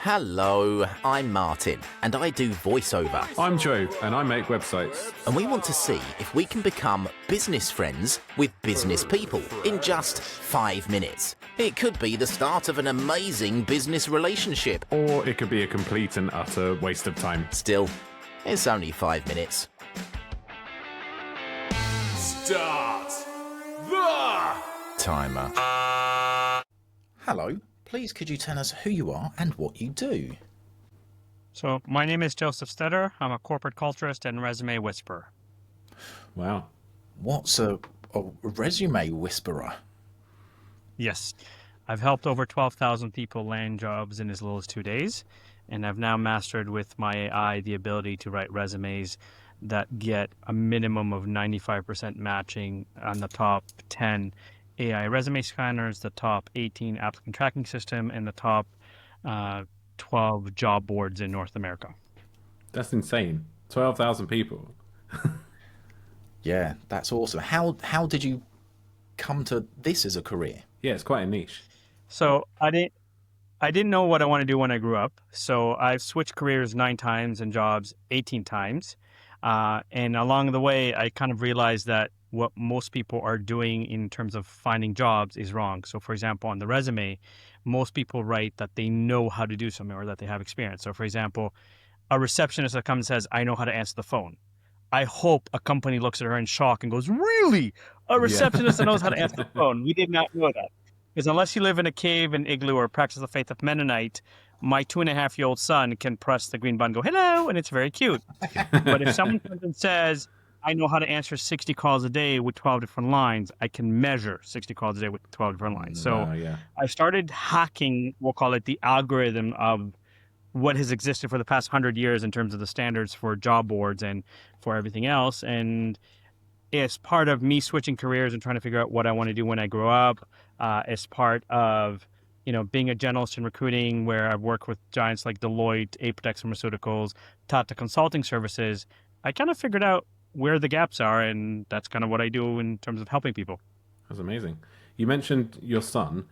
Hello, I'm Martin, and I do voiceover. I'm Joe, and I make websites. And we want to see if we can become business friends with business people in just 5 minutes. It could be the start of an amazing business relationship. Or it could be a complete and utter waste of time. Still, it's only 5 minutes. Start the Timer. Hello, please could you tell us who you are and what you do? So my name is Josef Stetter. I'm a corporate culturist and resume whisperer. Wow. What's a resume whisperer? Yes, I've helped over 12,000 people land jobs in as little as 2 days, and I've now mastered with my AI the ability to write resumes that get a minimum of 95% matching on the top 10 AI resume scanners, the top 18 applicant tracking system, and the top 12 job boards in North America. That's insane. 12,000 people. Yeah, that's awesome. How did you come to this as a career? Yeah, it's quite a niche. So I didn't know what I want to do when I grew up. So I've switched careers 9 times and jobs 18 times. And along the way, I kind of realized that what most people are doing in terms of finding jobs is wrong. So for example, on the resume, most people write that they know how to do something or that they have experience. So for example, a receptionist that comes and says, I know how to answer the phone. I hope a company looks at her in shock and goes, really? A receptionist that knows how to answer the phone? We did not know that. Because unless you live in a cave, an igloo, or practice the faith of Mennonite, my 2.5-year-old son can press the green button and go, hello, and it's very cute. But if someone comes and says, I know how to answer 60 calls a day with 12 different lines, I can measure 60 calls a day with 12 different lines. So I started hacking, we'll call it the algorithm of what has existed for the past 100 years in terms of the standards for job boards and for everything else. And as part of me switching careers and trying to figure out what I want to do when I grow up, as part of being a generalist in recruiting, where I've worked with giants like Deloitte, Apex Pharmaceuticals, Tata Consulting Services, I kind of figured out where the gaps are, and that's kind of what I do in terms of helping people. That's amazing. You mentioned your son.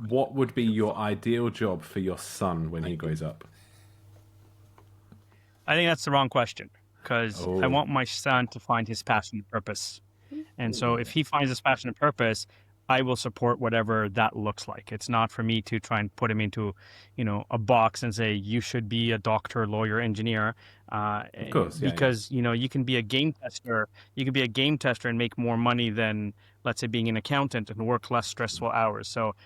What would be your ideal job for your son when he grows up? I think that's the wrong question, because I want my son to find his passion and purpose. And so if he finds his passion and purpose, I will support whatever that looks like. It's not for me to try and put him into, a box and say, you should be a doctor, lawyer, engineer. Of course, because, you can be a game tester. You can be a game tester and make more money than, let's say, being an accountant and work less stressful hours. So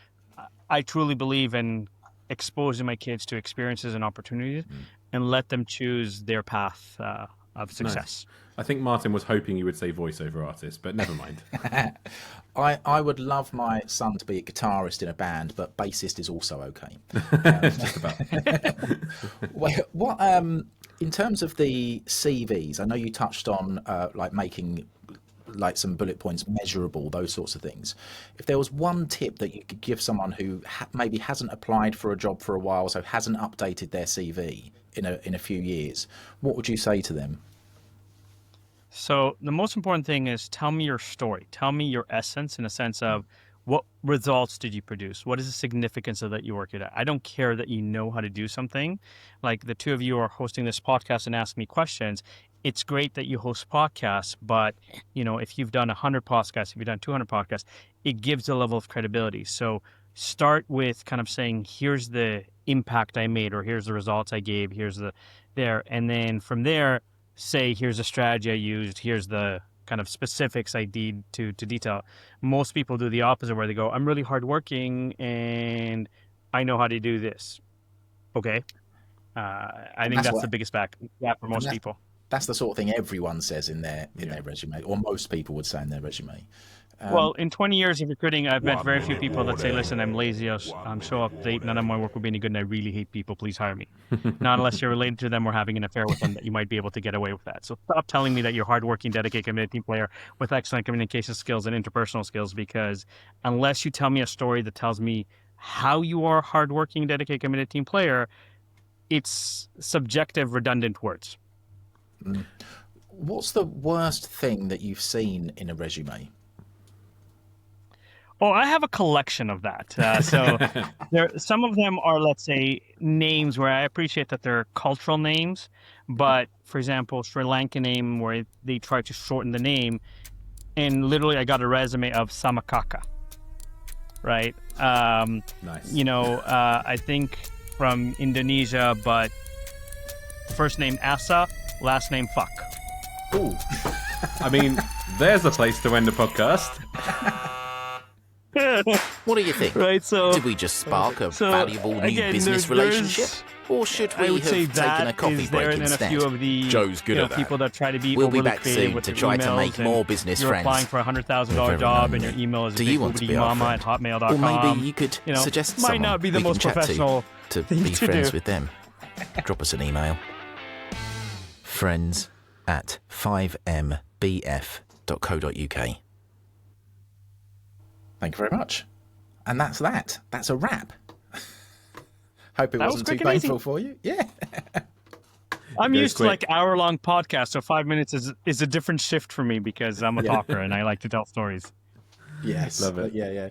I truly believe in exposing my kids to experiences and opportunities and let them choose their path of success. Nice. I think Martin was hoping you would say voiceover artist, but never mind. I would love my son to be a guitarist in a band, but bassist is also okay. Just about. What in terms of the CVs, I know you touched on making some bullet points measurable, those sorts of things. If there was one tip that you could give someone who maybe hasn't applied for a job for a while, so hasn't updated their CV in a few years, what would you say to them? So the most important thing is tell me your story. Tell me your essence in a sense of what results did you produce? What is the significance of that you work at? I don't care that you know how to do something. Like the two of you are hosting this podcast and ask me questions. It's great that you host podcasts, but if you've done 100 podcasts, if you've done 200 podcasts, it gives a level of credibility. So start with kind of saying, here's the impact I made, or here's the results I gave, and then from there, say, here's a strategy I used, here's the kind of specifics I did to detail. Most people do the opposite, where they go, I'm really hardworking and I know how to do this. Okay. I think that's the biggest gap for most people. That's the sort of thing everyone says in their resume, or most people would say in their resume. Well, in 20 years of recruiting, I've met very few people that say, listen, I'm lazy, I'm so up to date, none of my work will be any good, and I really hate people, please hire me. Not unless you're related to them or having an affair with them, that you might be able to get away with that. So stop telling me that you're hardworking, dedicated, committed team player with excellent communication skills and interpersonal skills, because unless you tell me a story that tells me how you are hardworking, dedicated, committed team player, it's subjective, redundant words. What's the worst thing that you've seen in a resume? Oh, I have a collection of that. So some of them are, let's say, names where I appreciate that they're cultural names. But, for example, Sri Lankan name where they try to shorten the name. And literally I got a resume of Samakaka, right? Nice. You know, I think from Indonesia, but first name Asa, last name Fuck. Ooh. I mean, there's a place to end the podcast. What do you think? Right, so Did we just spark a valuable new business relationship? Or should we I would have say taken a that coffee is there, break and then instead? a few of the Joe's good at that. people that try to be We'll be overly back creative soon with to their try to emails, make and more business you're friends. applying for a $100,000 We're very job, and lonely. your email is Do you want to be our mama at friend? hotmail.com. Or maybe you could suggest might someone not be the we can most chat professional to thing be to friends do. with them. Drop us an email. friends@5mbf.co.uk. Thank you very much. And that's that. That's a wrap. Hope it That was wasn't too quick and easy. painful for you. Yeah. I'm goes used to quick. like hour-long podcasts, so 5 minutes is a different shift for me because I'm a talker and I like to tell stories. Yes. Love it. Yeah, yeah.